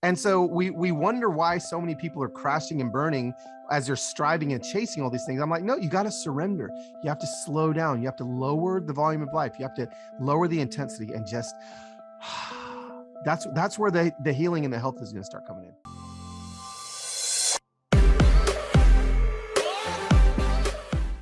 And so we wonder why so many people are crashing and burning as they're striving and chasing all these things. I'm like, no, you got to surrender. You have to slow down. You have to lower the volume of life. You have to lower the intensity and just, that's where the healing and the health is going to start coming in.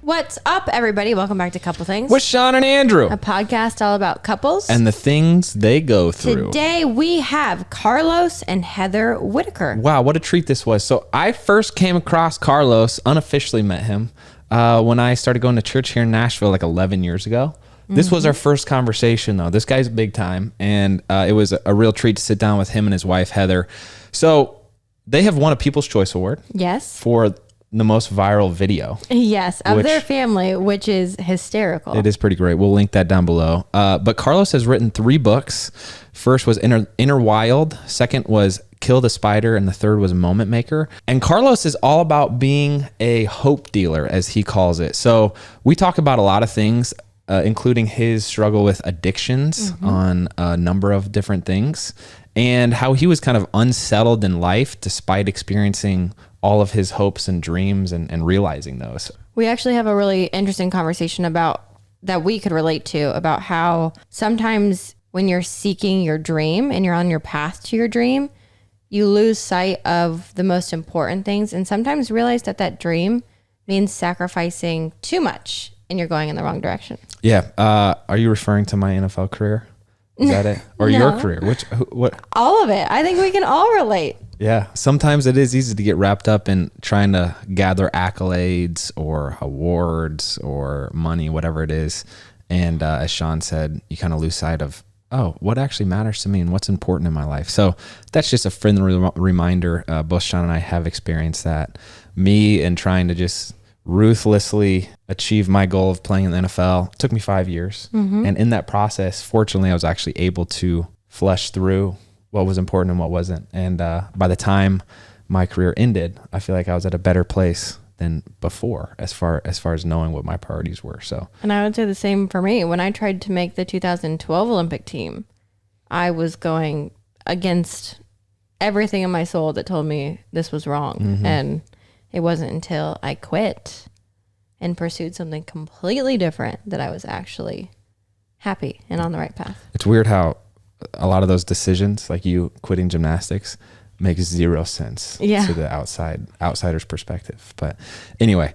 What's up, everybody? Welcome back to Couple Things with Shawn and Andrew, a podcast all about couples and the things they go through. Today we have Carlos and Heather Whittaker. Wow, what a treat this was. So I first came across Carlos, unofficially met him, when I started going to church here in Nashville like 11 years ago. This was our first conversation, though. This guy's big time, and it was a real treat to sit down with him and his wife, Heather. So they have won a People's Choice Award. Yes. For the most viral video. Yes, of their family, which is hysterical. It is pretty great. We'll link that down below. But Carlos has written 3 books. First was Inner Wild. Second was Kill the Spider. And the third was Moment Maker. And Carlos is all about being a hope dealer, as he calls it. So we talk about a lot of things, including his struggle with addictions on a number of different things, and how he was kind of unsettled in life despite experiencing all of his hopes and dreams and realizing those. We actually have a really interesting conversation about that we could relate to, about how sometimes when you're seeking your dream and you're on your path to your dream, you lose sight of the most important things, and sometimes realize that dream means sacrificing too much and you're going in the wrong direction. Yeah. Are you referring to my NFL career? Is that it? Or No. your career? What? All of it. I think we can all relate. Yeah. Sometimes it is easy to get wrapped up in trying to gather accolades or awards or money, whatever it is. And as Shawn said, you kind of lose sight of, what actually matters to me and what's important in my life. So that's just a friendly reminder. Both Shawn and I have experienced that. Me and trying to just ruthlessly achieve my goal of playing in the NFL. It took me 5 years. And in that process, fortunately, I was actually able to flesh through what was important and what wasn't. And by the time my career ended, I feel like I was at a better place than before as far as knowing what my priorities were. So, and I would say the same for me. When I tried to make the 2012 Olympic team, I was going against everything in my soul that told me this was wrong. And it wasn't until I quit and pursued something completely different that I was actually happy and on the right path. It's weird how a lot of those decisions, like you quitting gymnastics, makes 0 sense to the outsider's perspective. But anyway,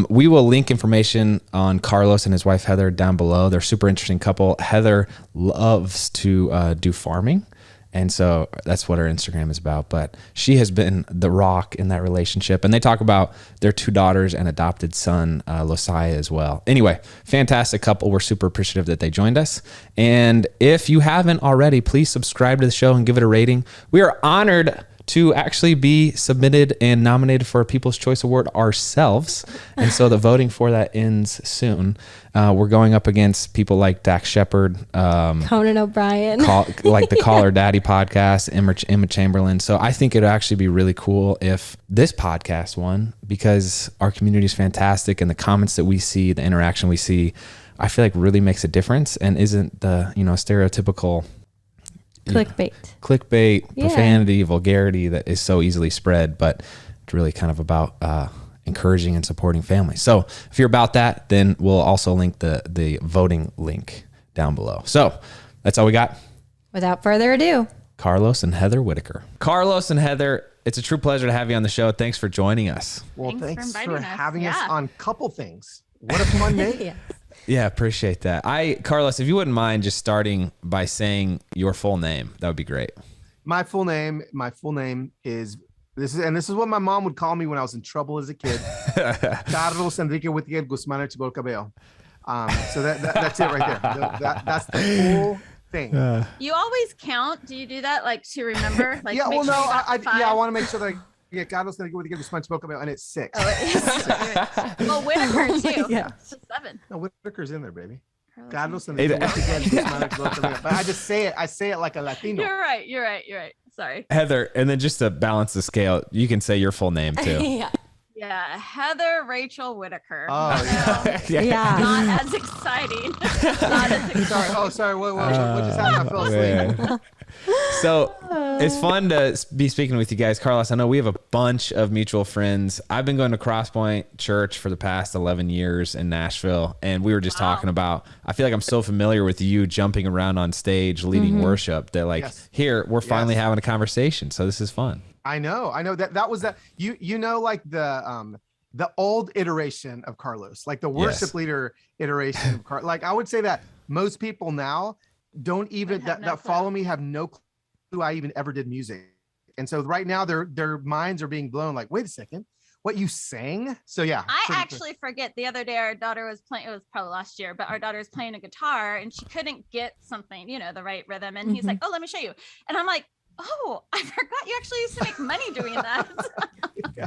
we will link information on Carlos and his wife Heather down below. They're a super interesting couple. Heather loves to do farming. And so that's what her Instagram is about. But she has been the rock in that relationship. And they talk about their 2 daughters and adopted son, Losiah, as well. Anyway, fantastic couple. We're super appreciative that they joined us. And if you haven't already, please subscribe to the show and give it a rating. We are honored to actually be submitted and nominated for a People's Choice Award ourselves. And so the voting for that ends soon. We're going up against people like Dax Shepard, Conan O'Brien, like the Call Her Daddy podcast, Emma Chamberlain. So I think it'd actually be really cool if this podcast won, because our community is fantastic, and the comments that we see, the interaction we see, I feel like really makes a difference and isn't the stereotypical clickbait, profanity, vulgarity that is so easily spread, but it's really kind of about encouraging and supporting families. So if you're about that, then we'll also link the voting link down below. So that's all we got. Without further ado, Carlos and Heather Whittaker. Carlos and Heather, it's a true pleasure to have you on the show. Thanks for joining us. Well, thanks for having us on Couple Things. What a fun day. Yeah, appreciate that. Carlos, if you wouldn't mind just starting by saying your full name, that would be great. My full name is this is what my mom would call me when I was in trouble as a kid. Carlos Enrique Whittaker Guzman Chibol Cabello. So that's it right there. That's the full thing. You always count. Do you do that to remember? I want to make sure that Carlos Enrique Whittaker Guzman Chibol Cabello, and it's 6. Oh, it is. Well, Whittaker too. Yeah. So 7. No, Whittaker's in there, baby. Carlos Enrique Whittaker Guzman Chibol Cabello. But I just say it. I say it like a Latino. You're right. Sorry. Heather, and then just to balance the scale, you can say your full name too. Yeah. Yeah, Heather Rachel Whittaker. Oh, Yeah. Not as exciting. Not as exciting. Sorry. Oh, sorry. What just happened? I fell asleep. Man. So it's fun to be speaking with you guys. Carlos, I know we have a bunch of mutual friends. I've been going to Crosspoint Church for the past 11 years in Nashville. And we were just talking about, I feel like I'm so familiar with you jumping around on stage, leading worship that like here, we're finally having a conversation. So this is fun. I know that was that you know, like the old iteration of Carlos, like the worship leader iteration of Carlos. Like I would say that most people now don't even that follow me have no clue I even ever did music. And so right now their minds are being blown like, wait a second, what, you sang? So yeah. I actually forget, the other day our daughter was playing, it was probably last year, but our daughter was playing a guitar and she couldn't get something, you know, the right rhythm. And he's like, oh, let me show you. And I'm like, oh, I forgot you actually used to make money doing that.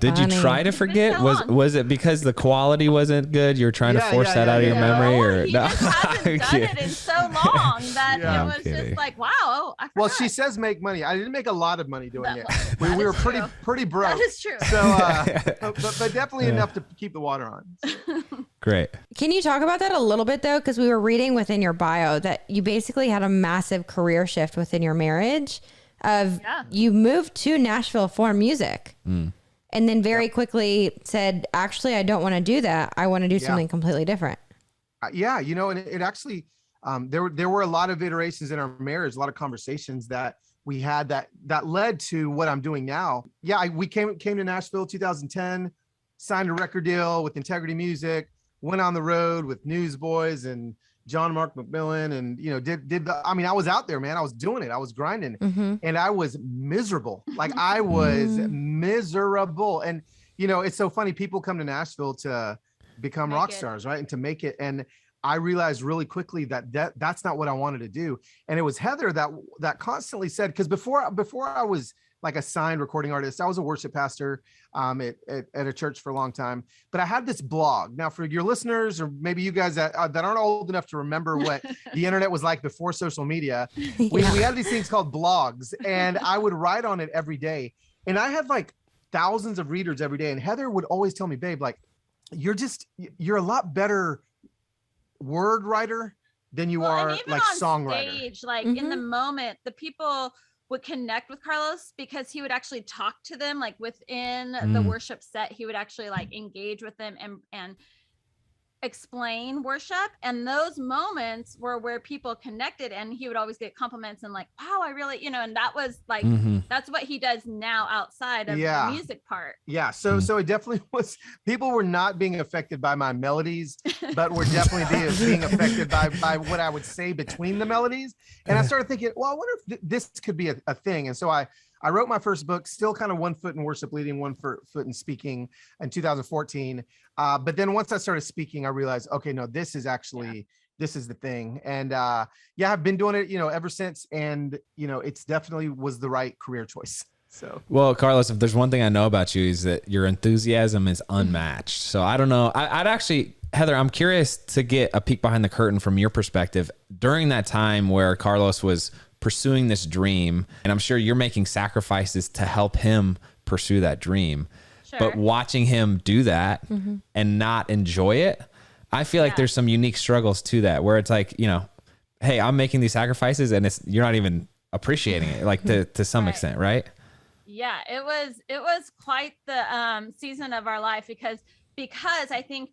Did you try to forget? Was it because the quality wasn't good? You're trying to force that out of your memory, or he just hasn't done it in so long that it was just like, wow. I forgot. Well, she says make money. I didn't make a lot of money doing it. We were pretty broke. That is true. So, but definitely enough to keep the water on. Great. Can you talk about that a little bit though? Because we were reading within your bio that you basically had a massive career shift within your marriage. You moved to Nashville for music and then very quickly said, actually, I don't want to do that. I want to do something completely different. You know, and it actually, there were a lot of iterations in our marriage, a lot of conversations that we had that led to what I'm doing now. Yeah. We came to Nashville 2010, signed a record deal with Integrity Music, went on the road with Newsboys and John Mark McMillan, and you know, I was out there, man. I was doing it. I was grinding, and I was miserable. Like I was miserable. And you know, it's so funny. People come to Nashville to become rock stars, right? And to make it. And I realized really quickly that's not what I wanted to do. And it was Heather that constantly said, because before I was like a signed recording artist, I was a worship pastor at a church for a long time. But I had this blog. Now, for your listeners, or maybe you guys that aren't old enough to remember what the internet was like before social media, we had these things called blogs, and I would write on it every day. And I had like thousands of readers every day. And Heather would always tell me, babe, like, you're a lot better word writer than you are like songwriter. Stage, like in the moment, the people would connect with Carlos because he would actually talk to them, like within the worship set. He would actually like engage with them and explain worship. And those moments were where people connected, and he would always get compliments and like, wow, I really, you know, and that was like, that's what he does now outside of the music part. Yeah. So it definitely was, people were not being affected by my melodies, but were definitely being affected by what I would say between the melodies. And I started thinking, well, I wonder if this could be a thing. And so I wrote my first book, still kind of 1 foot in worship leading, 1 foot in speaking, in 2014. But then once I started speaking, I realized, okay, no, this is actually, this is the thing. And I've been doing it, you know, ever since. And, you know, it's definitely was the right career choice. So, well, Carlos, if there's one thing I know about you is that your enthusiasm is unmatched. So I don't know. I'd actually, Heather, I'm curious to get a peek behind the curtain from your perspective during that time where Carlos was pursuing this dream, and I'm sure you're making sacrifices to help him pursue that dream. Sure. But watching him do that and not enjoy it, I feel like there's some unique struggles to that, where it's like, you know, hey, I'm making these sacrifices and you're not even appreciating it, like to some extent, right? Yeah, it was quite the season of our life because I think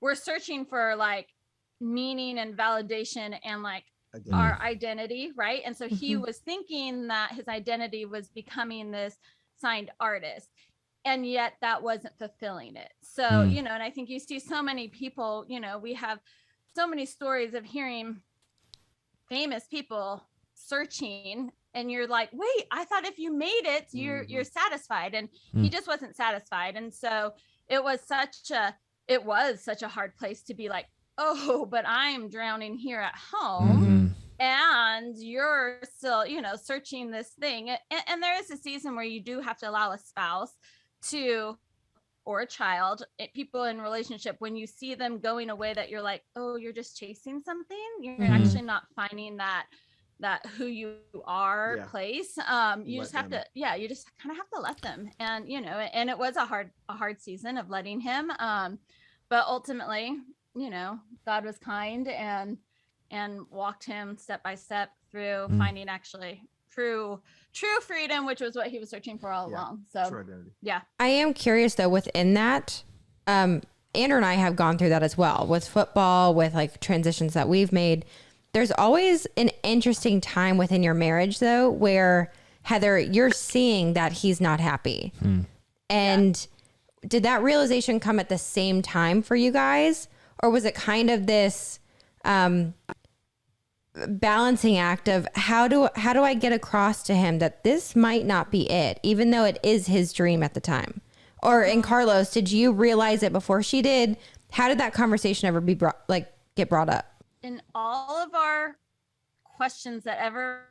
we're searching for like meaning and validation and like our identity, right? And so he was thinking that his identity was becoming this signed artist, and yet that wasn't fulfilling it. So, you know, and I think you see so many people, you know, we have so many stories of hearing famous people searching, and you're like, wait, I thought if you made it, you're satisfied. And he just wasn't satisfied. And so it was such a hard place to be like, oh, but I'm drowning here at home and you're still, you know, searching this thing. And there is a season where you do have to allow a spouse to, or a child, people in relationship, when you see them going away that you're like, oh, you're just chasing something. You're actually not finding that that who you are place. You Let just have them. you just kind of have to let them. And, you know, and it was a hard season of letting him. But ultimately, you know, God was kind and walked him step by step through finding actually true freedom, which was what he was searching for all along. So true identity. Yeah. I am curious though, within that, Andrew and I have gone through that as well with football, with like transitions that we've made. There's always an interesting time within your marriage though, where Heather, you're seeing that he's not happy. And did that realization come at the same time for you guys? Or was it kind of this, balancing act of how do I get across to him that this might not be it, even though it is his dream at the time? Or in Carlos, did you realize it before she did? How did that conversation ever get brought up? In all of our questions that ever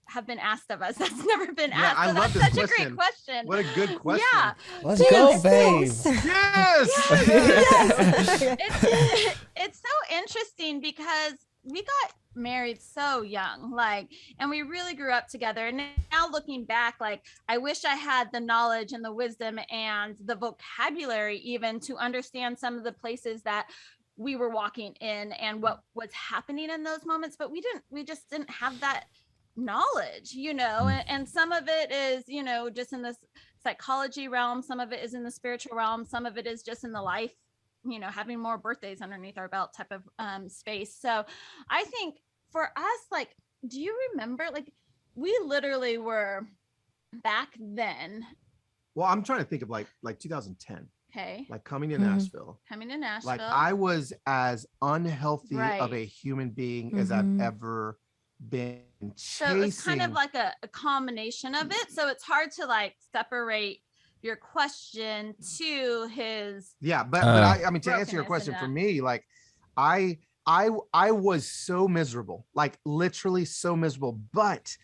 have been asked of us, that's never been asked. I So love that's this such a question. great question. What a good question. Yeah. Let's go, babe. Yes. It's so interesting because we got married so young, like, and we really grew up together. And now looking back, like, I wish I had the knowledge and the wisdom and the vocabulary even to understand some of the places that we were walking in and what was happening in those moments. But we just didn't have that knowledge, you know, and some of it is, you know, just in this psychology realm. Some of it is in the spiritual realm. Some of it is just in the life, you know, having more birthdays underneath our belt type of space. So I think for us, like, do you remember, like, we literally were back then. Well, I'm trying to think of like 2010. Okay. Like coming to Nashville. Like I was as unhealthy of a human being as I've ever been chasing. So it was kind of like a combination of it. So it's hard to like separate your question to his. Yeah, but I mean, to answer your question, for me, like I was so miserable, like literally so miserable, but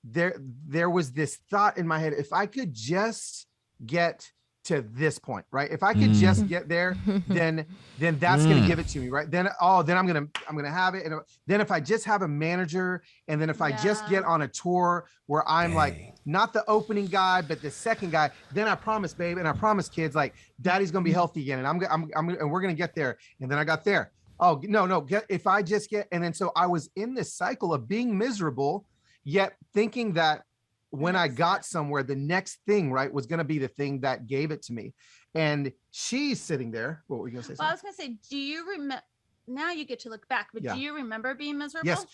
there was this thought in my head, if I could just get to this point, right? If I could just get there, then that's going to give it to me, right? Then I'm going to have it. And then if I just have a manager, and then if I just get on a tour where I'm like, not the opening guy, but the second guy, then I promise, babe, and I promise kids, like, daddy's going to be healthy again. And and we're going to get there. And then I got there. Oh, no, if I just get, and then so I was in this cycle of being miserable, yet thinking that when I got somewhere, the next thing, right, was going to be the thing that gave it to me. And she's sitting there. What were you going to say? Well, I was going to say, do you remember, now you get to look back, but do you remember being miserable? Yes.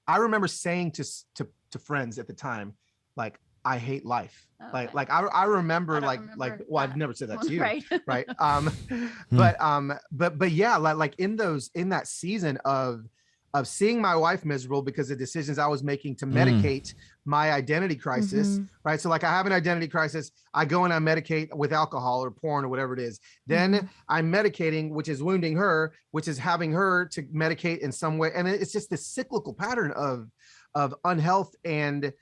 I remember saying to friends at the time, like, I hate life. Okay. Like I remember well, I've never said that to you. Right. Right. But yeah, like in that season of seeing my wife miserable because of decisions I was making to medicate my identity crisis, right? So like I have an identity crisis, I go and I medicate with alcohol or porn or whatever it is. Then I'm medicating, which is wounding her, which is having her to medicate in some way. And it's just this cyclical pattern of unhealth and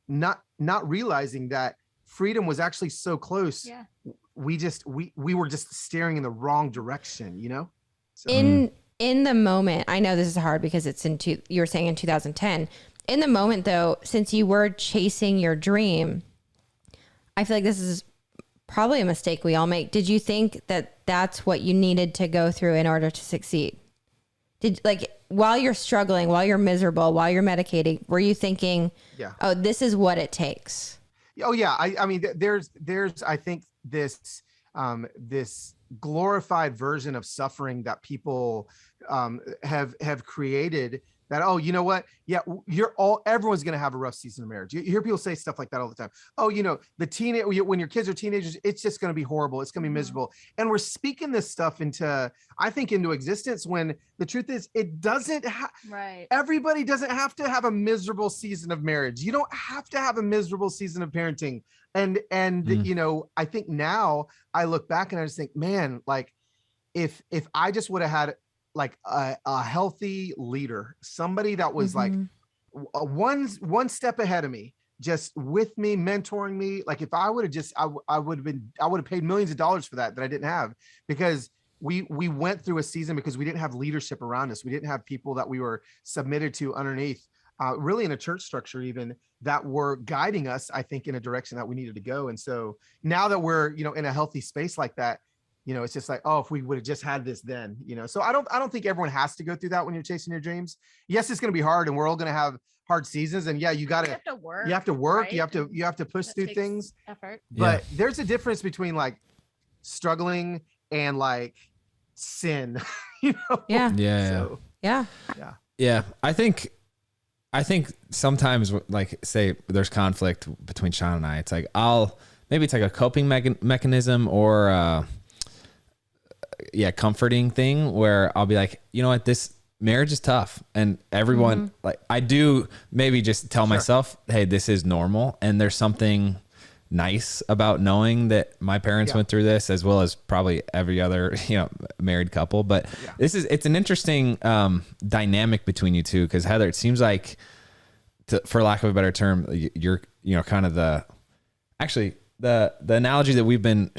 not realizing that freedom was actually so close. Yeah. We were just staring in the wrong direction, you know? So. In the moment, I know this is hard because it's you were saying in 2010. In the moment, though, since you were chasing your dream, I feel like this is probably a mistake we all make. Did you think that that's what you needed to go through in order to succeed? While you're struggling, while you're miserable, while you're medicating, were you thinking, oh, this is what it takes? Oh, yeah. I mean, there's I think this glorified version of suffering that people have created, that, oh, you know what? Yeah, everyone's going to have a rough season of marriage. You hear people say stuff like that all the time. Oh, you know, when your kids are teenagers, it's just going to be horrible. It's going to be miserable. And we're speaking this stuff into existence, when the truth is it doesn't right. Everybody doesn't have to have a miserable season of marriage. You don't have to have a miserable season of parenting. And you know, I think now I look back and I just think, man, like if I just would have had like a healthy leader, somebody that was like one step ahead of me, just with me, mentoring me. Like if I would have I would have paid millions of dollars for that I didn't have, because we went through a season because we didn't have leadership around us. We didn't have people that we were submitted to underneath. really in a church structure even, that were guiding us, I think, in a direction that we needed to go. And so now that we're, in a healthy space like that, it's just like, oh, if we would have just had this then, so I don't think everyone has to go through that when you're chasing your dreams. Yes, it's going to be hard, and we're all going to have hard seasons. And yeah, you have to work, right? you have to push through things. Effort. But there's a difference between like struggling and like sin, Yeah. Yeah. So, Yeah. Yeah. I think sometimes, like, say there's conflict between Shawn and I, it's like maybe it's like a coping mechanism or comforting thing where I'll be like, you know what, this marriage is tough, and everyone like I do maybe just tell myself, hey, this is normal, and there's something nice about knowing that my parents went through this, as well as probably every other married couple. But it's an interesting dynamic between you two, because Heather, it seems like, for lack of a better term, you're kind of the analogy that we've been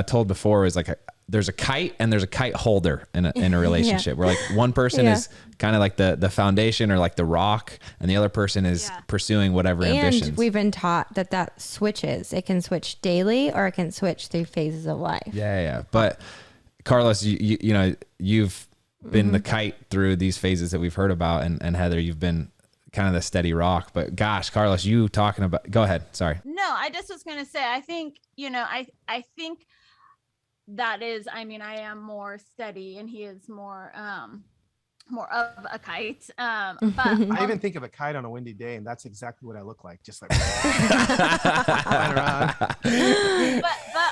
told before is like there's a kite and there's a kite holder in a relationship where like one person is kind of like the foundation or like the rock, and the other person is pursuing whatever ambitions. And we've been taught that switches. It can switch daily, or it can switch through phases of life. Yeah. But Carlos, you've been the kite through these phases that we've heard about, and Heather, you've been kind of the steady rock. But gosh, Carlos, you talking about, go ahead. Sorry. No, I just was going to say, I think, I think that is, I am more steady and he is more of a kite. But I even think of a kite on a windy day, and that's exactly what I look like. Just like flying around. But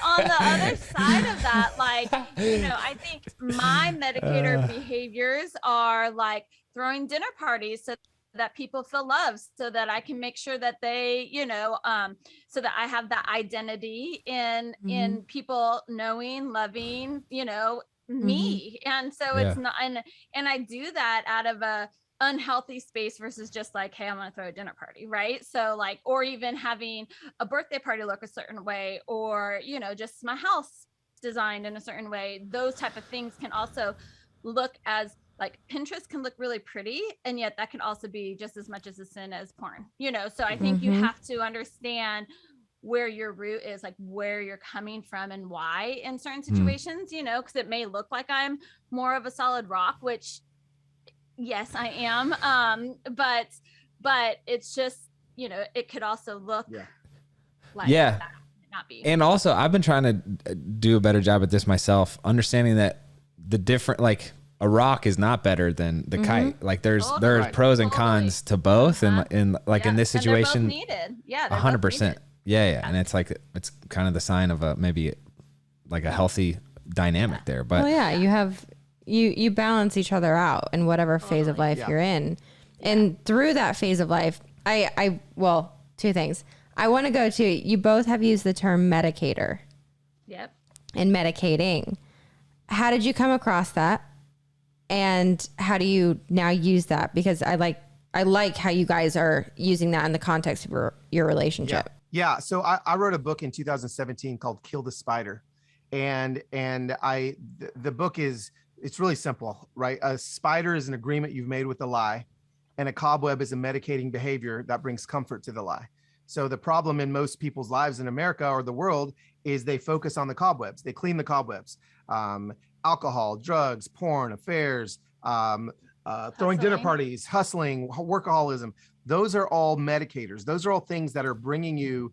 on the other side of that, like, I think my medicator behaviors are like throwing dinner parties so that people feel loved, so that I can make sure that they, so that I have that identity in people knowing, loving, me. And so it's not, and I do that out of a unhealthy space versus just like, hey, I'm going to throw a dinner party. Right. So like, or even having a birthday party look a certain way, or, just my house designed in a certain way. Those type of things can also look as, like, Pinterest can look really pretty, and yet that can also be just as much as a sin as porn, so I think you have to understand where your root is, like where you're coming from and why in certain situations, because it may look like I'm more of a solid rock, which yes, I am. But it's just, it could also look like that not be. And also, I've been trying to do a better job at this myself, understanding that the different, like, a rock is not better than the kite. Like there's pros and cons to both. And in this situation, and they're both needed. Yeah. 100%. Yeah. And it's like, it's kind of the sign of maybe like a healthy dynamic there, but you balance each other out in whatever phase of life you're in. And through that phase of life, well, two things I want to go to. You both have used the term medicator. Yep. And medicating. How did you come across that? And how do you now use that? Because I like how you guys are using that in the context of your relationship. Yeah. So I wrote a book in 2017 called Kill the Spider. And the book it's really simple, right? A spider is an agreement you've made with the lie, and a cobweb is a medicating behavior that brings comfort to the lie. So the problem in most people's lives in America or the world is they focus on the cobwebs. They clean the cobwebs. Alcohol, drugs, porn, affairs, throwing dinner parties, hustling, workaholism. Those are all medicators. Those are all things that are bringing you,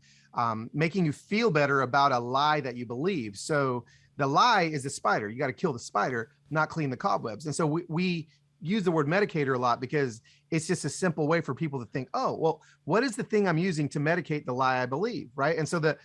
making you feel better about a lie that you believe. So the lie is the spider. You got to kill the spider, not clean the cobwebs. And so we use the word medicator a lot because it's just a simple way for people to think, oh, well, what is the thing I'm using to medicate the lie I believe, right? And so the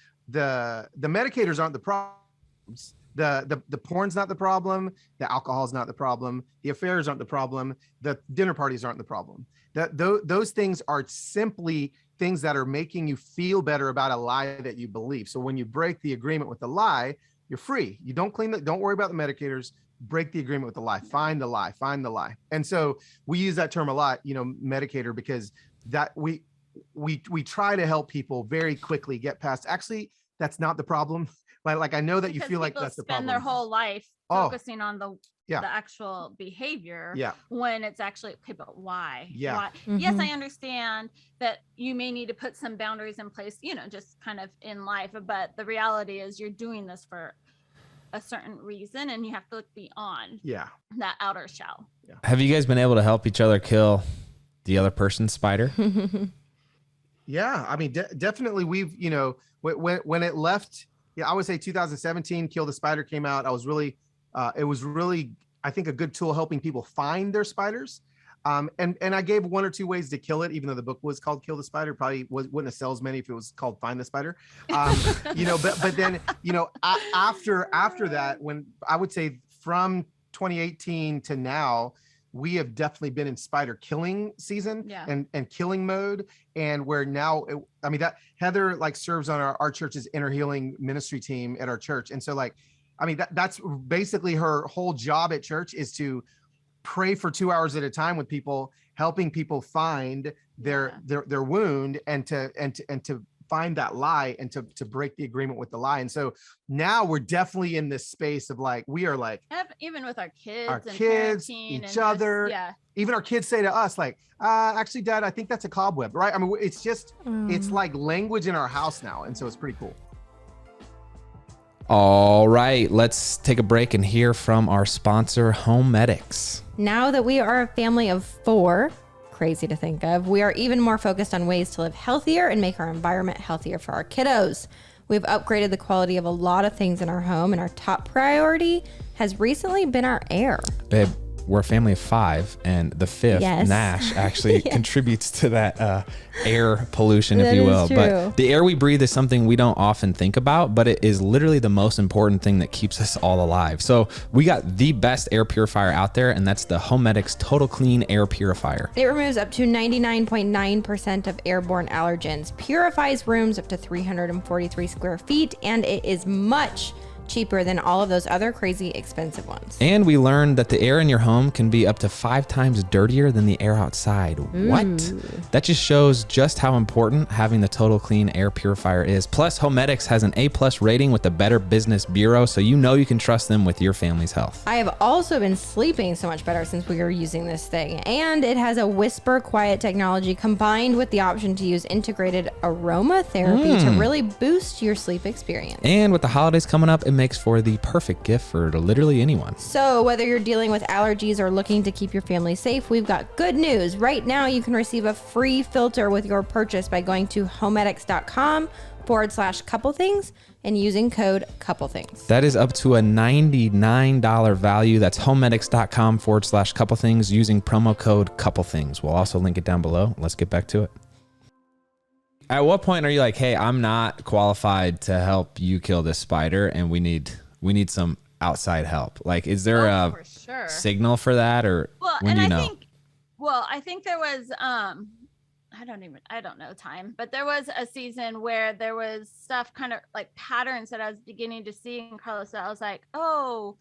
medicators aren't the problems. The porn's not the problem. The alcohol's not the problem. The affairs aren't the problem. The dinner parties aren't the problem. Those things are simply things that are making you feel better about a lie that you believe. So when you break the agreement with the lie, you're free. You don't worry about the medicators. Break the agreement with the lie. Find the lie. And so we use that term a lot, medicator, because that we try to help people very quickly get past. Actually, that's not the problem. Like I know that you feel like that's the problem. Spend their whole life focusing on the Yeah. the actual behavior. Yeah. When it's actually, okay, but why? Yeah. Why? Yes, I understand that you may need to put some boundaries in place, just kind of in life, but the reality is you're doing this for a certain reason, and you have to look beyond that outer shell. Yeah. Have you guys been able to help each other kill the other person's spider? Yeah, I mean, definitely. We've, when it left, I would say 2017, Kill the Spider came out. I was really, it was really, I think, a good tool helping people find their spiders. And I gave 1 or 2 ways to kill it, even though the book was called Kill the Spider. Probably wouldn't have sold as many if it was called Find the Spider. But then, after that, when I would say from 2018 to now, we have definitely been in spider killing season and killing mode. And where now, that Heather serves on our church's inner healing ministry team at our church. And so that's basically her whole job at church, is to pray for 2 hours at a time with people, helping people find their wound and to find that lie and to break the agreement with the lie. And so now we're definitely in this space of we are even with our kids, each other, even our kids say to us actually, Dad, I think that's a cobweb, right? I mean, it's just, it's like language in our house now. And so it's pretty cool. All right, let's take a break and hear from our sponsor, Home Medics. Now that we are a family of 4, crazy to think of, we are even more focused on ways to live healthier and make our environment healthier for our kiddos. We've upgraded the quality of a lot of things in our home, and our top priority has recently been our air. Babe, we're a family of 5, and the 5th, Nash, actually contributes to that air pollution, if you will. But the air we breathe is something we don't often think about, but it is literally the most important thing that keeps us all alive. So we got the best air purifier out there, and that's the Home Medics Total Clean Air Purifier. It removes up to 99.9% of airborne allergens, purifies rooms up to 343 square feet, and it is much cheaper than all of those other crazy expensive ones. And we learned that the air in your home can be up to 5 times dirtier than the air outside. Ooh. What? That just shows just how important having the Total Clean Air Purifier is. Plus, Home Medics has an A+ rating with the Better Business Bureau, so you can trust them with your family's health. I have also been sleeping so much better since we were using this thing, and it has a whisper quiet technology combined with the option to use integrated aromatherapy to really boost your sleep experience. And with the holidays coming up, it makes for the perfect gift for literally anyone. So whether you're dealing with allergies or looking to keep your family safe, we've got good news. Right now, you can receive a free filter with your purchase by going to homemedics.com/couplethings and using code couplethings. That is up to a $99 value. That's homemedics.com/couplethings using promo code couplethings. We'll also link it down below. Let's get back to it. At what point are you like, hey, I'm not qualified to help you kill this spider, and we need some outside help? Is there a signal for that, or when do you know? I think there was I don't know time, but there was a season where there was stuff kind of patterns that I was beginning to see in Carlos. So I was like, oh,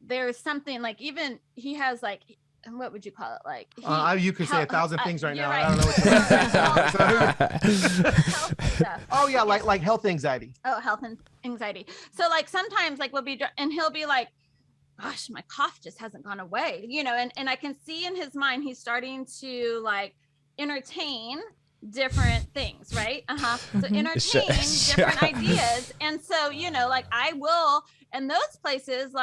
there's something even he has what would you call it? You could say 1,000 things right now. Right. I don't know what to Oh yeah, like health anxiety. Oh, health and anxiety. So sometimes we'll be, and he'll be like, gosh, my cough just hasn't gone away, and I can see in his mind, he's starting to entertain different things, right? So entertain different ideas. And so, I will, in those places,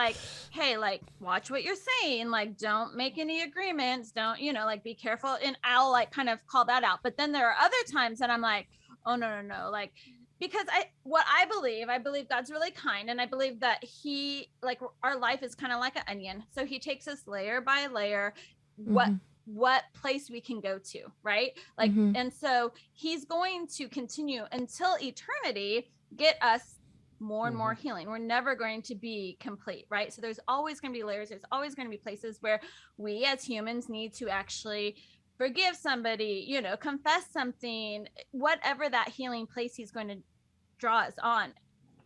hey, watch what you're saying, don't make any agreements, don't, be careful. And I'll kind of call that out. But then there are other times that I'm like, oh, no, because I believe God's really kind. And I believe that our life is kind of like an onion. So he takes us layer by layer, what place we can go to, right? And so he's going to continue until eternity, get us more and more healing. We're never going to be complete, right? So there's always going to be layers. There's always going to be places where we as humans need to actually forgive somebody, confess something, whatever that healing place he's going to draw us on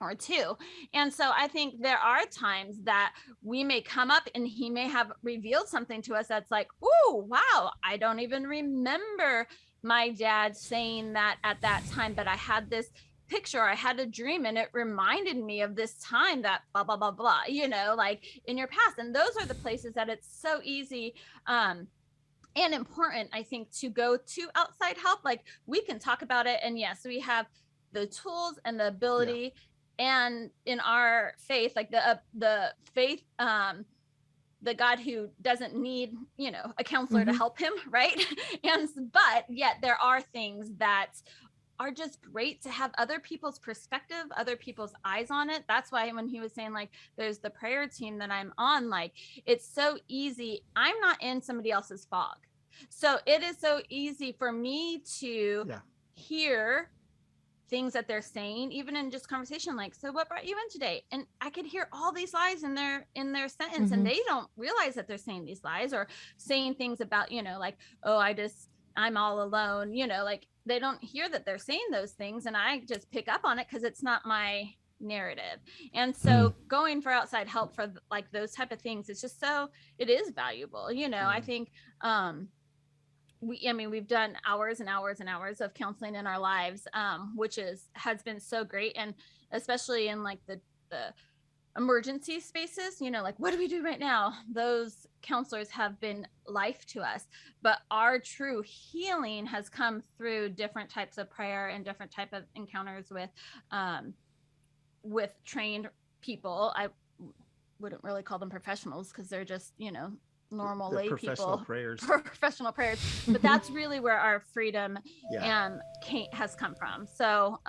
or to. And so I think there are times that we may come up and he may have revealed something to us that's like, oh, wow, I don't even remember my dad saying that at that time, but I had this picture, I had a dream, and it reminded me of this time that blah, blah, blah, blah, like in your past. And those are the places that it's so easy, and important, I think, to go to outside help. Like, we can talk about it, and yes, we have the tools and the ability, and in our faith, like the faith, the God who doesn't need, a counselor to help him, right? But yet there are things that are just great to have other people's perspective, other people's eyes on it. That's why when he was saying, like, there's the prayer team that I'm on, like, it's so easy. I'm not in somebody else's fog. So it is so easy for me to hear things that they're saying, even in just conversation, like, so what brought you in today? And I could hear all these lies in their sentence, and they don't realize that they're saying these lies, or saying things about, like, oh, I'm all alone, like, they don't hear that they're saying those things, and I just pick up on it because it's not my narrative. And so going for outside help for like those type of things, it's just it is valuable. I think we've done hours and hours and hours of counseling in our lives, which has been so great. And especially in like the emergency spaces, like, what do we do right now? Those counselors have been life to us, but our true healing has come through different types of prayer and different type of encounters with trained people. I wouldn't really call them professionals, because they're just, normal lay people, professional prayers. But that's really where our freedom has come from. So,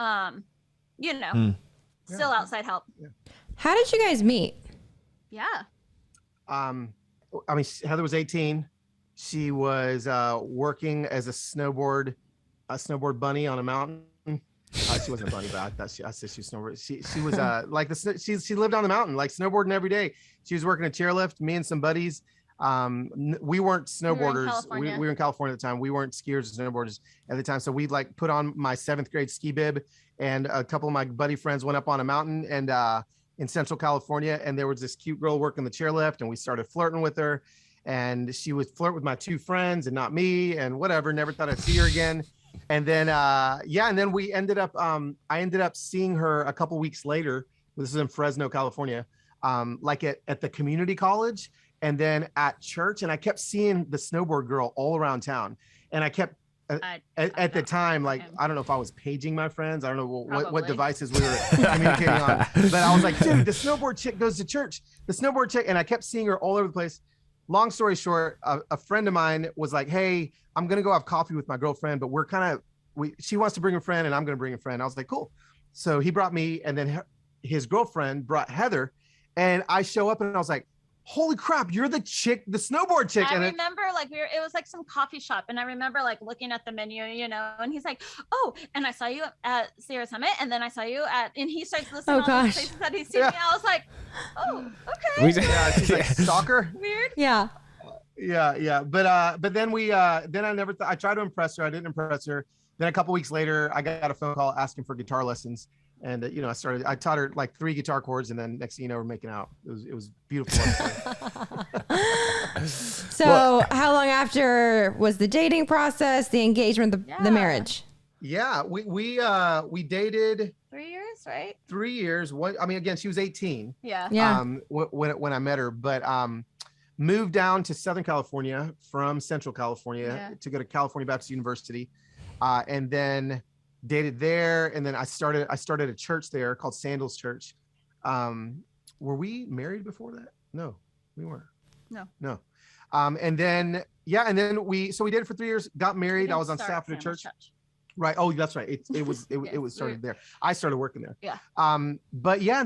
still outside help. How did you guys meet? Heather was 18. She was working as a snowboard bunny on a mountain. She wasn't a bunny, but I said she was snowboard. She was she lived on the mountain, like, snowboarding every day. She was working a chairlift. Me and some buddies. We weren't snowboarders. We were in California at the time. We weren't skiers or snowboarders at the time. So we like put on my 7th grade ski bib, and a couple of my buddy friends went up on a mountain and in Central California, and there was this cute girl working the chairlift, and we started flirting with her, and she would flirt with my 2 friends and not me, and whatever. Never thought I'd see her again. And then and then we ended up I ended up seeing her a couple weeks later. This is in Fresno, California, like at the community college, and then at church. And I kept seeing the snowboard girl all around town, and I kept at the time, like, I don't know if I was paging my friends. I don't know what devices we were communicating on, but I was like, dude, the snowboard chick goes to church, the snowboard chick. And I kept seeing her all over the place. Long story short, a friend of mine was like, hey, I'm going to go have coffee with my girlfriend, but she wants to bring a friend and I'm going to bring a friend. I was like, cool. So he brought me, and then his girlfriend brought Heather, and I show up and I was like, holy crap, you're the chick, the snowboard chick. I remember it was like some coffee shop, and I remember like looking at the menu, and he's like, oh, and I saw you at Sierra Summit, and then I saw you and he starts listing all these places that he's seen me. I was like, oh, okay. She's like, stalker. Weird. Yeah. But then I tried to impress her. I didn't impress her. Then a couple weeks later, I got a phone call asking for guitar lessons. And, I taught her like 3 guitar chords, and then next thing you know, we're making out. It was beautiful. So how long after was the dating process, the engagement, the marriage? Yeah, we dated 3 years, right? 3 years. Again, she was 18. Yeah. When I met her, but moved down to Southern California from Central California to go to California Baptist University, and then dated there. And then I started a church there called Sandals Church. Were we married before that? No, we weren't. No. And then we dated for 3 years, got married. I was on staff at a church. Right. Oh, that's right. It was started there. I started working there. Yeah. And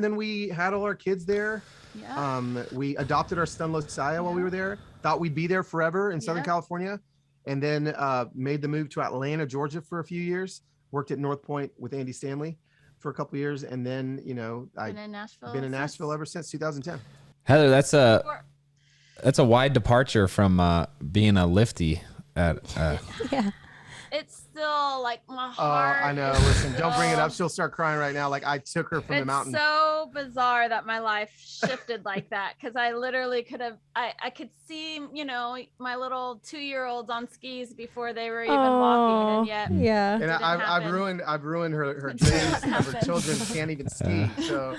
then we had all our kids there. Yeah. We adopted our son Losiah while we were there. Thought we'd be there forever in Southern California, and then made the move to Atlanta, Georgia for a few years. Worked at North Point with Andy Stanley for a couple of years, and then I've been in Nashville ever since 2010. Heather, that's a wide departure from being a lifty at it's still like my heart. I know. Listen, don't bring it up. She'll start crying right now. Like I took her from the mountain. It's so bizarre that my life shifted like that, because I literally could have. I could see, my little 2-year-olds on skis before they were even walking, and yet And I've ruined her dreams of her children can't even ski. So,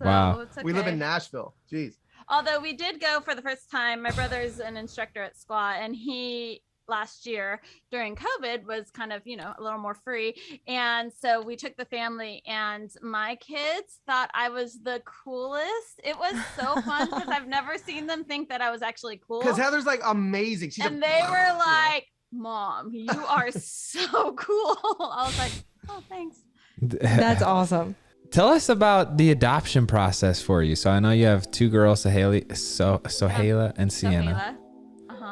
wow. It's okay. We live in Nashville. Jeez. Although we did go for the first time. My brother's an instructor at SQA, and he last year during COVID was kind of, a little more free. And so we took the family, and my kids thought I was the coolest. It was so fun because I've never seen them think that I was actually cool. Because Heather's like amazing. They were like, Mom, you are so cool. I was like, oh, thanks. That's awesome. Tell us about the adoption process for you. So I know you have 2 girls, Sohaila and Sienna.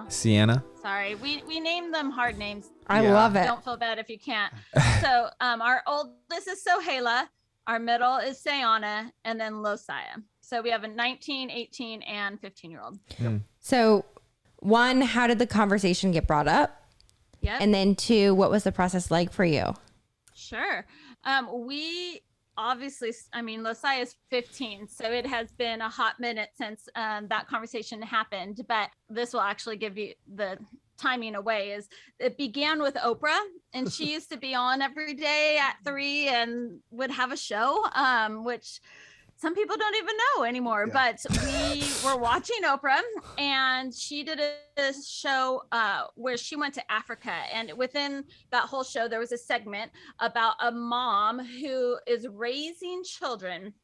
Sienna. Sorry, we named them hard names. I love it. Don't feel bad if you can't. So our oldest is Sohaila, our middle is Sayana, and then Losiah. So we have a 19, 18, and 15-year-old. So 1, how did the conversation get brought up? Yep. And then 2, what was the process like for you? Sure. We obviously, Losiah is 15, so it has been a hot minute since that conversation happened, but this will actually give you the timing away. Is it began with Oprah, and she used to be on every day at 3 and would have a show, which some people don't even know anymore. But we were watching Oprah, and she did a show where she went to Africa. And within that whole show, there was a segment about a mom who is raising children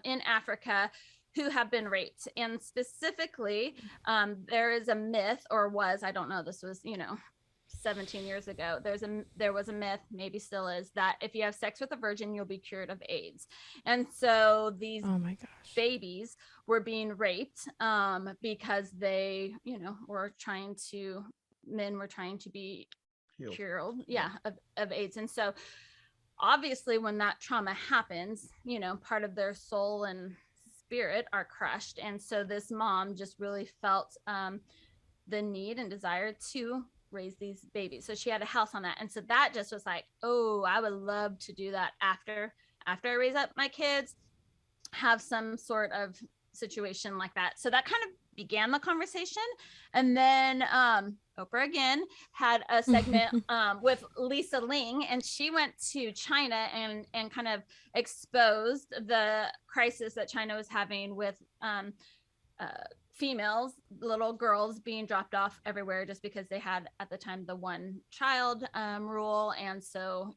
in Africa who have been raped. And specifically, there is a myth, or was, I don't know, this was, 17 years ago, there was a myth, maybe still is, that if you have sex with a virgin, you'll be cured of AIDS. And so these babies were being raped because they, men were trying to be cured, of AIDS. And so obviously when that trauma happens, part of their soul and spirit are crushed. And so this mom just really felt the need and desire to raise these babies. So she had a house on that. And so that just was like, oh, I would love to do that after I raise up my kids, have some sort of situation like that. So that kind of began the conversation. And then Oprah again had a segment with Lisa Ling, and she went to China and kind of exposed the crisis that China was having with females, little girls being dropped off everywhere just because they had at the time the 1 child rule. And so,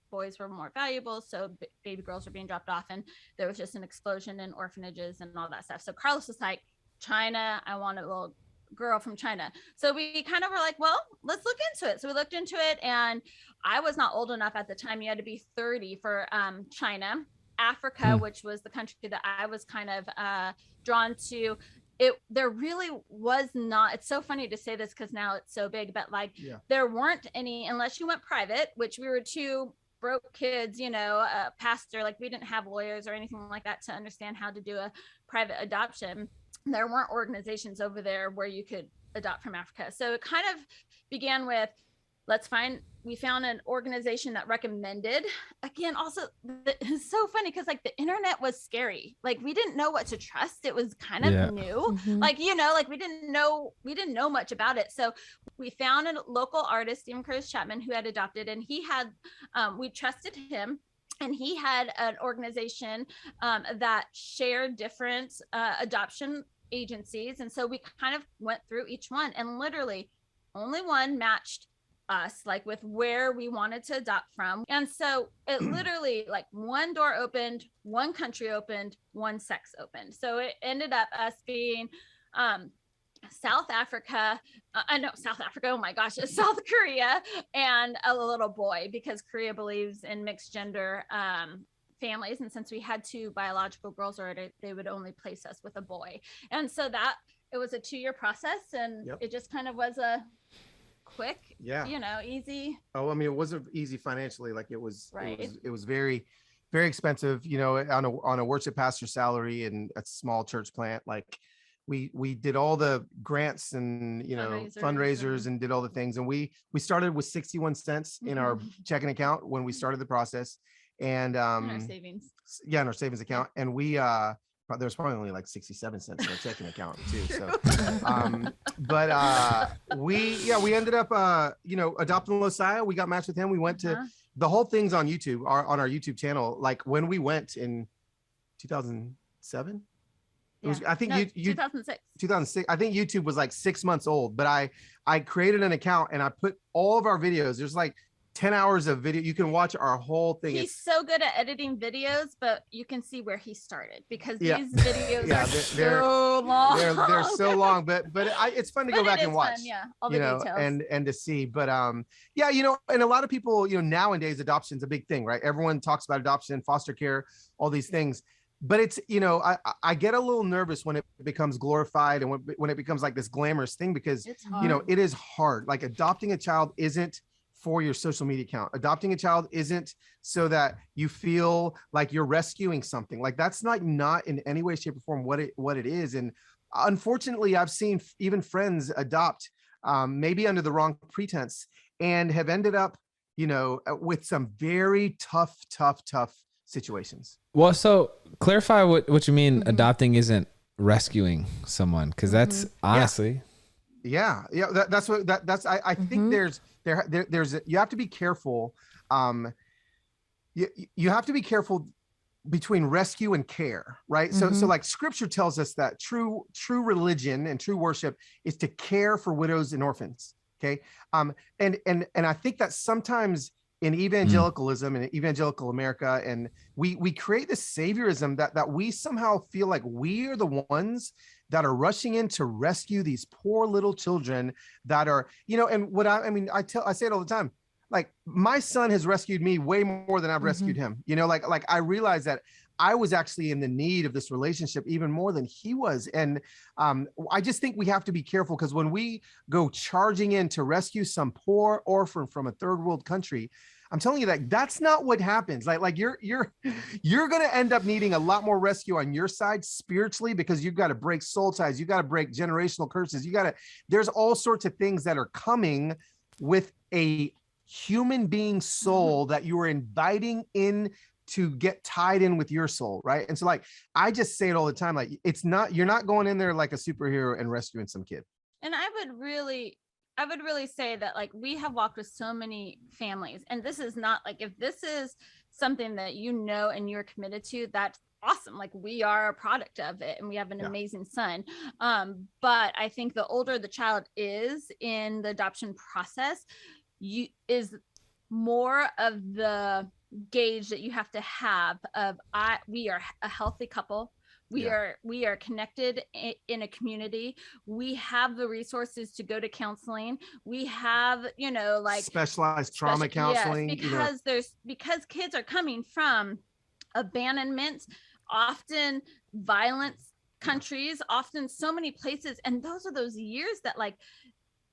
boys were more valuable. So baby girls were being dropped off, and there was just an explosion in orphanages and all that stuff. So Carlos was like, China, I want a little girl from China. So we kind of were like, well, let's look into it. So we looked into it, and I was not old enough at the time. You had to be 30 for China. Africa, which was the country that I was kind of drawn to. There really was not, it's so funny to say this because now it's so big, but there weren't any, unless you went private, which we were 2 broke kids, a pastor, we didn't have lawyers or anything like that to understand how to do a private adoption. There weren't organizations over there where you could adopt from Africa. So it kind of began with, we found an organization that recommended. Again, also, it's so funny because the internet was scary. We didn't know what to trust. It was kind of new. We didn't know much about it. So we found a local artist, Stephen Curtis Chapman, who had adopted, and he had, we trusted him. And he had an organization that shared different adoption agencies. And so we kind of went through each one, and literally only one matched us, with where we wanted to adopt from. And so it literally 1 door opened, 1 country opened, 1 sex opened. So it ended up us being South Africa, oh my gosh, South Korea, and a little boy, because Korea believes in mixed gender families. And since we had 2 biological girls already, they would only place us with a boy. And so it was a 2-year process, and it just kind of was a quick, easy. Oh, it wasn't easy financially. It was very, very expensive, on a worship pastor salary and a small church plant. we did all the grants and, you know, fundraisers and did all the things. And we started with 61 cents in our checking account when we started the process. And in our savings. Yeah, in our savings account. And we there's probably only like 67 cents in our checking account too. So we ended up you know, adopting Losiah. We got matched with him. We went to the whole thing's on YouTube, on our YouTube channel. Like when we went in 2007. It was, I think 2006. I think YouTube was like 6 months old, but I created an account and I put all of our videos. There's like 10 hours of video. You can watch our whole thing. He's so good at editing videos, but you can see where he started because these videos are so long. They're so long, but it's fun to go back and watch. Fun, all the details. and to see. But yeah, you know, and a lot of people, you know, nowadays adoption's a big thing, right? Everyone talks about adoption, foster care, all these things. But it's, you know, I get a little nervous when it becomes glorified and when it becomes like this glamorous thing, because, you know, it is hard. Like adopting a child isn't for your social media account. Adopting a child isn't so that you feel like you're rescuing something. Like that's not in any way, shape, or form what it is. And unfortunately, I've seen even friends adopt maybe under the wrong pretense and have ended up, you know, with some very tough situations. Well, so clarify what you mean. Adopting isn't rescuing someone, because that's honestly. Yeah. That's what I think there's you have to be careful. You have to be careful between rescue and care, right? So like scripture tells us that true religion and true worship is to care for widows and orphans. Okay. And I think that sometimes in evangelicalism and evangelical America, and we create this saviorism that we somehow feel like we are the ones that are rushing in to rescue these poor little children that are, you know, and what I say it all the time, like my son has rescued me way more than I've rescued him. You know, like I realized that I was actually in the need of this relationship even more than he was. And I just think we have to be careful, because when we go charging in to rescue some poor orphan from a third world country, I'm telling you that that's not what happens. Like you're going to end up needing a lot more rescue on your side spiritually, because you've got to break soul ties. You got to break generational curses. There's all sorts of things that are coming with a human being soul that you are inviting in to get tied in with your soul. Right. And so like, I just say it all the time, like you're not going in there like a superhero and rescuing some kid. And I would really say that like we have walked with so many families, and this is not like, if this is something that you know and you're committed to, that's awesome. Like we are a product of it and we have an amazing son. But I think the older the child is in the adoption process, is more of the gauge that you have to have of we are a healthy couple. We are connected in a community. We have the resources to go to counseling. We have, you know, like specialized trauma counseling. Yes, because kids are coming from abandonment, often violence countries, often so many places. And those are those years that, like,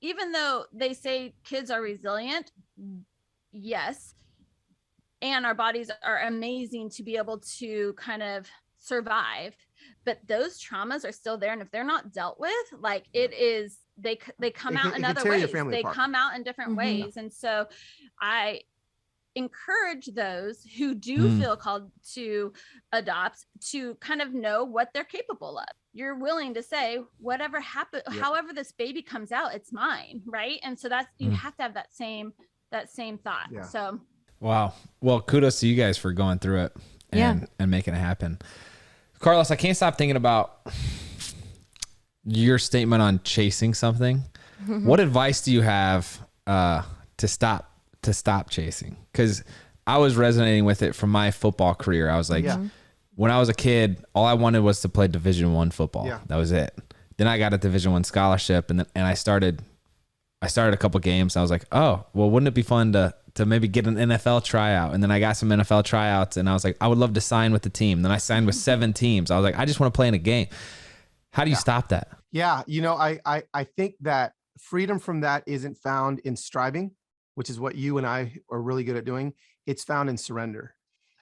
even though they say kids are resilient, yes, and our bodies are amazing to be able to kind of survive, but those traumas are still there. And if they're not dealt with, like it is, they come out in other ways. They come out in different ways. And so I encourage those who do feel called to adopt to kind of know what they're capable of. You're willing to say, whatever happens, however this baby comes out, it's mine, right? And so that's, you have to have that same thought. So wow. Well, kudos to you guys for going through it and making it happen. Carlos, I can't stop thinking about your statement on chasing something. What advice do you have to stop chasing? Because I was resonating with it from my football career. I was like, when I was a kid, all I wanted was to play Division I football. That was it. Then I got a Division I scholarship, and I started a couple games. I was like, oh, well, wouldn't it be fun to maybe get an NFL tryout? And then I got some NFL tryouts, and I was like, I would love to sign with the team. Then I signed with 7 teams. I was like, I just want to play in a game. How do you stop that? Yeah. You know, I think that freedom from that isn't found in striving, which is what you and I are really good at doing. It's found in surrender.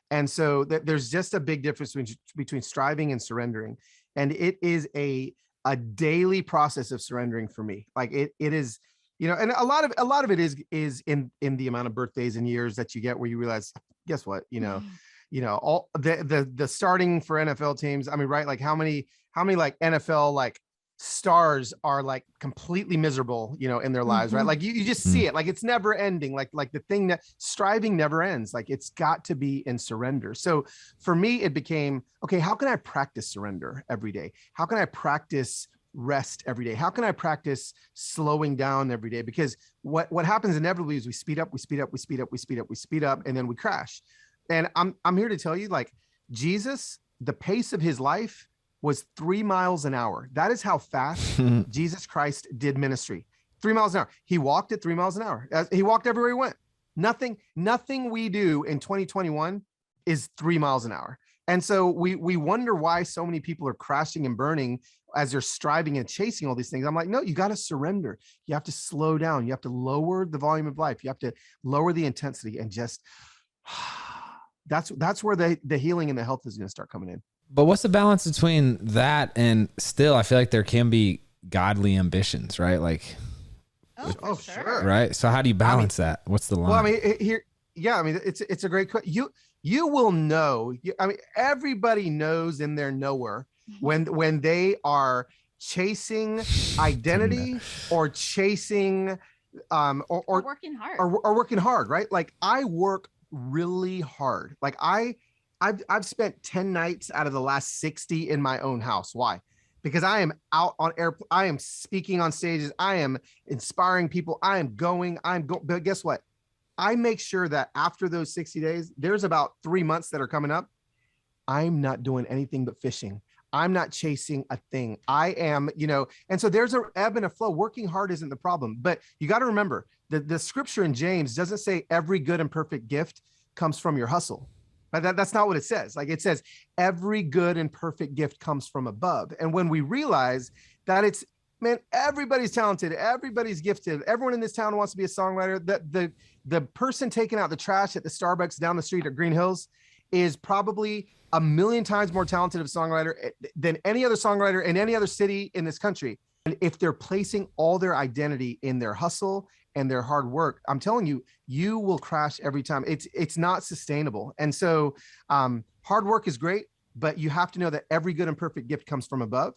And so there's just a big difference between striving and surrendering. And it is a a daily process of surrendering for me. Like it is, you know, and a lot of it is in the amount of birthdays and years that you get where you realize, guess what, all the starting for NFL teams. I mean, right. Like how many like NFL, like stars are like completely miserable, in their lives, right? Like you just see it, like it's never ending, like the thing that striving never ends, like it's got to be in surrender. So for me, it became, okay, how can I practice surrender every day? How can I practice rest every day? How can I practice slowing down every day? Because what happens inevitably is we speed up, and then we crash. And I'm here to tell you, like Jesus, the pace of his life was 3 miles an hour. That is how fast Jesus Christ did ministry. 3 miles an hour. He walked at 3 miles an hour. He walked everywhere he went. Nothing we do in 2021 is 3 miles an hour. And so we wonder why so many people are crashing and burning as they're striving and chasing all these things. I'm like, no, you got to surrender. You have to slow down. You have to lower the volume of life. You have to lower the intensity and just, that's where the healing and the health is going to start coming in. But what's the balance between that and still, I feel like there can be godly ambitions, right? Like, sure. Right. So how do you balance that? What's the line? Well, I mean, it's a great question. You will know. Everybody knows in their knower when they are chasing identity or chasing, or working hard or working hard, right? Like I work really hard. Like I've spent 10 nights out of the last 60 in my own house. Why? Because I am out on air. I am speaking on stages. I am inspiring people. But guess what? I make sure that after those 60 days, there's about 3 months that are coming up. I'm not doing anything but fishing. I'm not chasing a thing. I am, and so there's an ebb and a flow. Working hard isn't the problem, but you got to remember that the scripture in James doesn't say every good and perfect gift comes from your hustle. That's not what it says. Like it says, every good and perfect gift comes from above. And when we realize that everybody's talented, everybody's gifted, everyone in this town wants to be a songwriter. The person taking out the trash at the Starbucks down the street at Green Hills is probably 1,000,000 times more talented of a songwriter than any other songwriter in any other city in this country. And if they're placing all their identity in their hustle and their hard work, I'm telling you, you will crash every time. It's not sustainable. And so hard work is great, but you have to know that every good and perfect gift comes from above.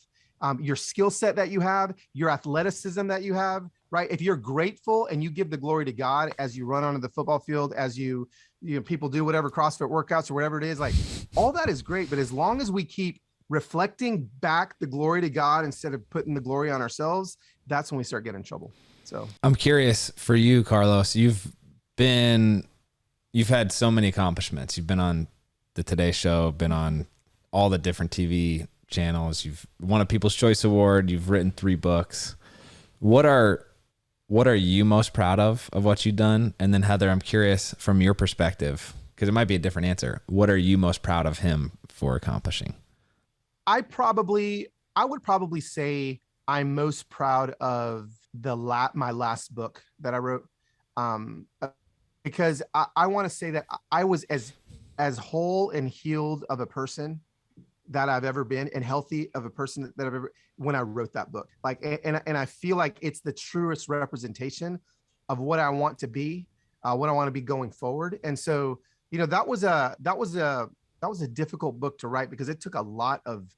Your skill set that you have, your athleticism that you have, right? If you're grateful and you give the glory to God as you run onto the football field, as people do whatever CrossFit workouts or whatever it is, like all that is great. But as long as we keep reflecting back the glory to God instead of putting the glory on ourselves, that's when we start getting in trouble. So I'm curious for you, Carlos, you've had so many accomplishments. You've been on the Today Show, been on all the different TV channels. You've won a People's Choice Award. You've written 3 books. What are you most proud of what you've done? And then Heather, I'm curious from your perspective, because it might be a different answer. What are you most proud of him for accomplishing? I would probably say I'm most proud of my last book that I wrote, because I want to say that I was as whole and healed of a person that I've ever been, and healthy of a person that I've ever, when I wrote that book. Like, and I feel like it's the truest representation of what I want to be, what I want to be going forward. And so, that was a difficult book to write because it took a lot of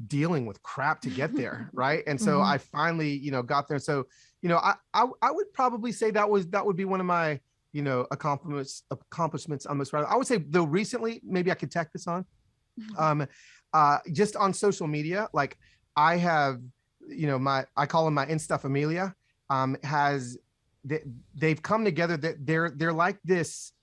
dealing with crap to get there. Right. And so I finally, got there. So, I would probably say that would be one of my, accomplishments I'm most proud of. I would say though recently, maybe I could tack this on, just on social media. Like I have, I call them my Insta Familia, they've come together that they're like this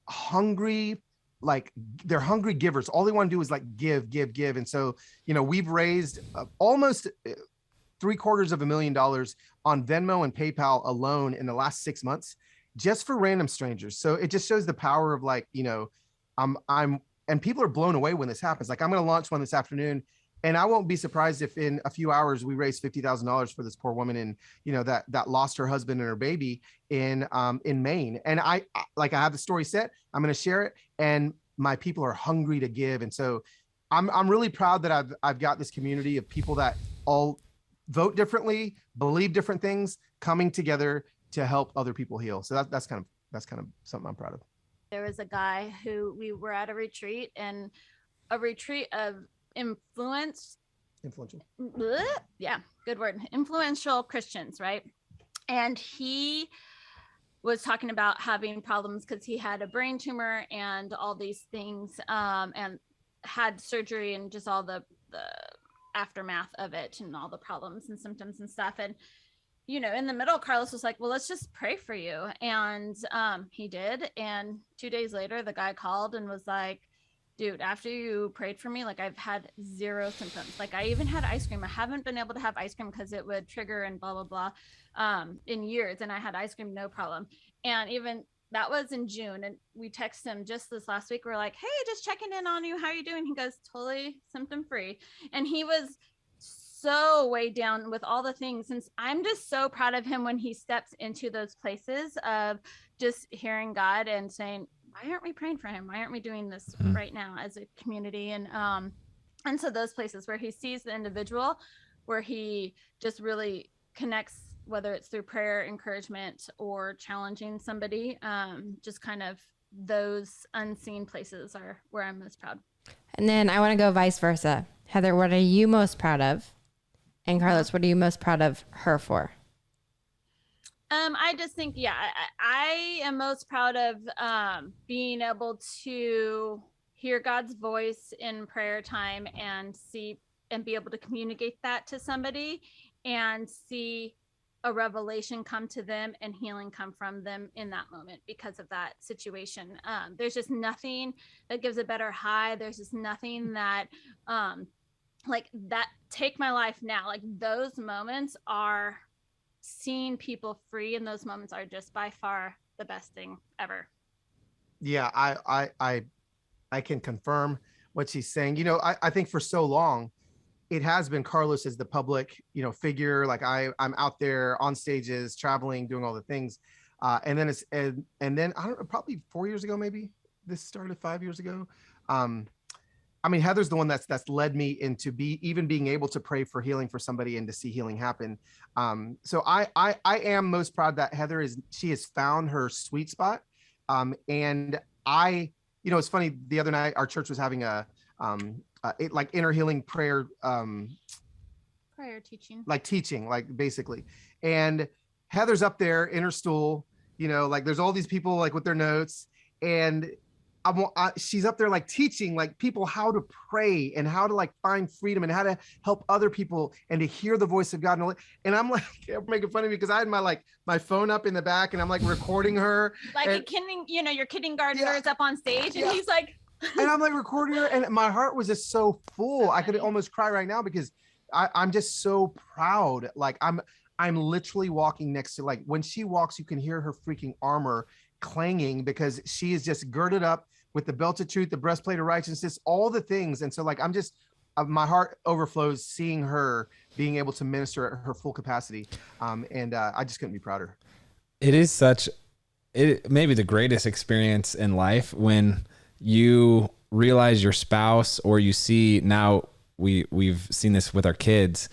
hungry, like they're hungry givers. All they want to do is like give. And so, we've raised almost $750,000 on Venmo and PayPal alone in the last 6 months, just for random strangers. So it just shows the power of like, and people are blown away when this happens. Like I'm going to launch one this afternoon, and I won't be surprised if in a few hours we raise $50,000 for this poor woman that lost her husband and her baby in Maine. And I have the story set. I'm going to share it, and my people are hungry to give. And so I'm really proud that I've got this community of people that all vote differently, believe different things, coming together to help other people heal. So that's kind of something I'm proud of. There was a guy who we were at a retreat of influential. Yeah, good word. Influential Christians, right? And he was talking about having problems because he had a brain tumor and all these things, and had surgery and just all the aftermath of it and all the problems and symptoms and stuff. And in the middle, Carlos was like, well, let's just pray for you. And he did. And 2 days later, the guy called and was like, dude, after you prayed for me, like I've had 0 symptoms. Like I even had ice cream. I haven't been able to have ice cream because it would trigger and blah, blah, blah, in years. And I had ice cream, no problem. And even that was in June. And we texted him just this last week. We're like, hey, just checking in on you. How are you doing? He goes, totally symptom free. And he was so weighed down with all the things. And I'm just so proud of him when he steps into those places of just hearing God and saying, why aren't we praying for him? Why aren't we doing this right now as a community? And so those places where he sees the individual, where he just really connects, whether it's through prayer, encouragement, or challenging somebody, just kind of those unseen places are where I'm most proud. And then I want to go vice versa. Heather, what are you most proud of? And Carlos, what are you most proud of her for? I just think, I am most proud of being able to hear God's voice in prayer time and be able to communicate that to somebody and see a revelation come to them and healing come from them in that moment because of that situation. There's just nothing that gives a better high. There's just nothing that like that take my life now. Like those moments are seeing people free, and those moments are just by far the best thing ever. Yeah, I can confirm what she's saying. I think for so long it has been Carlos as the public, figure. Like I'm out there on stages, traveling, doing all the things. And then and then I don't know, probably 4 years ago, maybe this started 5 years ago. Heather's the one that's led me into even being able to pray for healing for somebody and to see healing happen. So I am most proud that Heather she has found her sweet spot. And it's funny, the other night our church was having a like inner healing prayer, prayer teaching, like basically. And Heather's up there in her stool, like there's all these people like with their notes, and she's up there like teaching like people how to pray and how to like find freedom and how to help other people and to hear the voice of God. And I'm like, I'm making fun of me because I had my phone up in the back and I'm like recording her. Like your kindergartner is up on stage and he's like, and I'm like recording her, and my heart was just so full. I could almost cry right now because I'm just so proud. Like I'm literally walking next to, like when she walks, you can hear her freaking armor clanging because she is just girded up with the belt of truth, the breastplate of righteousness, all the things. And so like, I'm just, my heart overflows seeing her being able to minister at her full capacity. And I just couldn't be prouder. It is it may be the greatest experience in life when you realize your spouse, or you see, now we've seen this with our kids.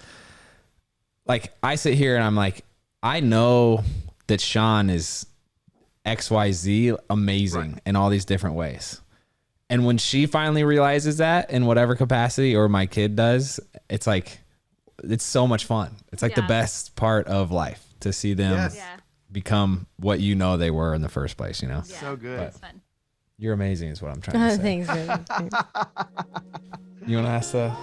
Like I sit here and I'm like, I know that Shawn is XYZ amazing in all these different ways. And when she finally realizes that in whatever capacity, or my kid does, it's like, it's so much fun. It's like the best part of life to see them become what they were in the first place, So good. It's fun. You're amazing is what I'm trying to say. Thanks. You want to ask the...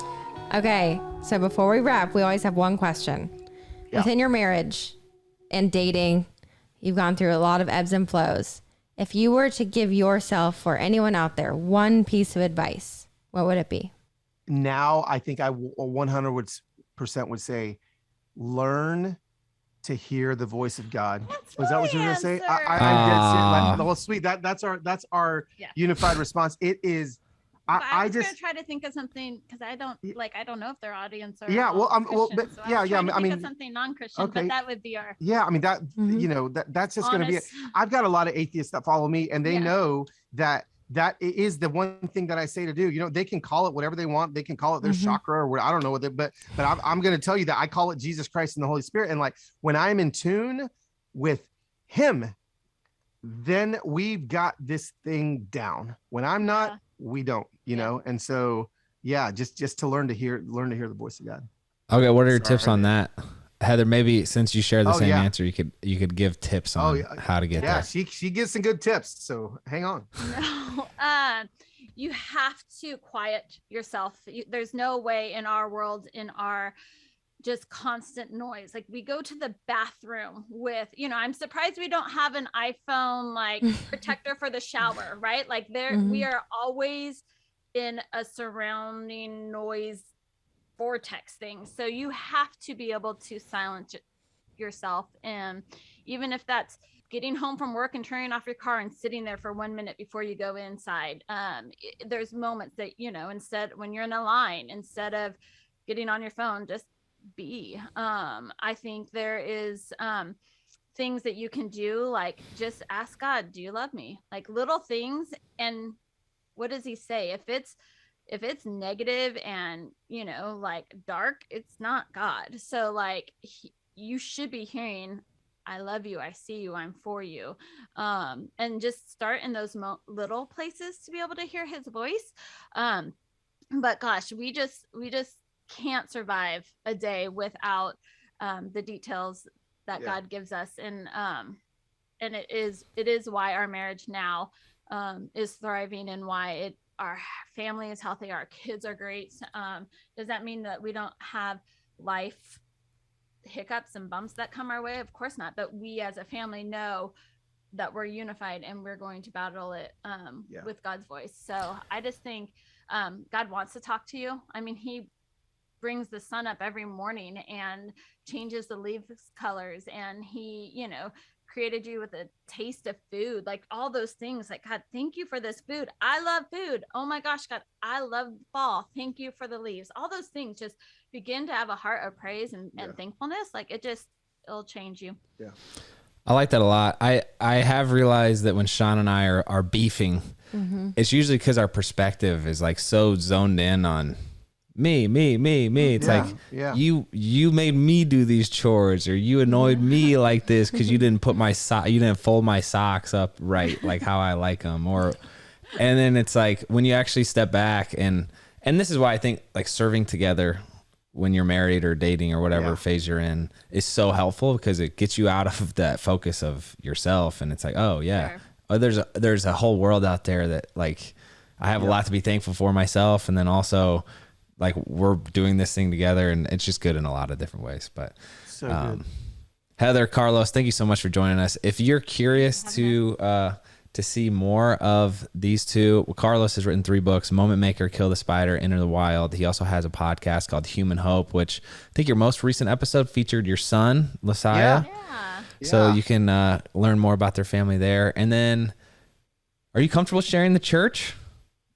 Okay. So before we wrap, we always have one question. Yeah. Within your marriage and dating, you've gone through a lot of ebbs and flows. If you were to give yourself or anyone out there one piece of advice, what would it be? Now, I think I 100% would say, learn to hear the voice of God. Was that what you were going to say? I'm dead serious. Well, sweet. That's our unified response. It is. I was going to try to think of something because I don't know if their audience are. Yeah. Well, I mean, something non-Christian, okay. But that would be our. Yeah. I mean, that's just going to be it. I've got a lot of atheists that follow me, and they know that that is the one thing that I say to do. You know, they can call it whatever they want. They can call it their chakra or what, I don't know what, but I'm going to tell you that I call it Jesus Christ and the Holy Spirit. And like, when I'm in tune with him, then we've got this thing down. When I'm not, we don't, you know? And so, yeah, just to learn to hear the voice of God. Okay. What are your tips on that? Heather, maybe since you share the same answer, you could give tips on how to get there. Yeah, she gives some good tips. So hang on. No, you have to quiet yourself. There's no way in our world, in our just constant noise. Like, we go to the bathroom with, you know, I'm surprised we don't have an iPhone like protector for the shower, right? Like we are always in a surrounding noise vortex thing. So you have to be able to silence yourself. And even if that's getting home from work and turning off your car and sitting there for 1 minute before you go inside, there's moments that, you know, instead, when you're in a line, instead of getting on your phone, just be. I think there is things that you can do, like just ask God, do you love me? Like little things. And what does he say? If it's negative and, you know, like dark, it's not God. So like you should be hearing, I love you, I see you, I'm for you. And just start in those little places to be able to hear his voice. But gosh, we just can't survive a day without the details that God gives us. And it is why our marriage now is thriving, and why our family is healthy, our kids are great. Does that mean that we don't have life hiccups and bumps that come our way? Of course not. But we as a family know that we're unified and we're going to battle it with God's voice. So I just think God wants to talk to you. I mean, he brings the sun up every morning and changes the leaves colors, and he, you know, created you with a taste of food, like all those things. Like, God, thank you for this food. I love food. Oh my gosh, God, I love fall. Thank you for the leaves. All those things, just begin to have a heart of praise and thankfulness. Like it'll change you. Yeah. I like that a lot. I have realized that when Shawn and I are beefing, it's usually because our perspective is like so zoned in on me. It's you made me do these chores, or you annoyed me like this because you didn't put you didn't fold my socks up right, like how I like them. And then it's like when you actually step back, and this is why I think like serving together when you're married or dating or whatever phase you're in is so helpful, because it gets you out of that focus of yourself, and it's like, there's a whole world out there that like I have a lot to be thankful for myself, and then also like we're doing this thing together, and it's just good in a lot of different ways. But so good. Heather, Carlos, thank you so much for joining us. If you're curious to see more of these two, Carlos has written 3 books: Moment Maker, Kill the Spider, Enter the Wild. He also has a podcast called Human Hope, which I think your most recent episode featured your son, Lasiah. So you can learn more about their family there. And then, are you comfortable sharing the church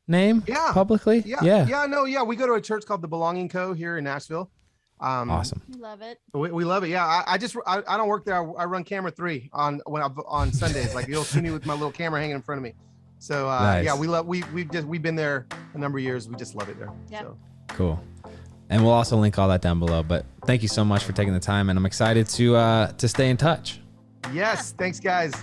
name publicly? We go to a church called the Belonging Co. here in Nashville. Awesome. Love it. We love it. Yeah. I don't work there. I run camera 3 on Sundays. Like, you'll see me with my little camera hanging in front of me. So nice. we've been there a number of years. We just love it there. Yep. So cool. And we'll also link all that down below. But thank you so much for taking the time, and I'm excited to stay in touch. Yes. Thanks, guys.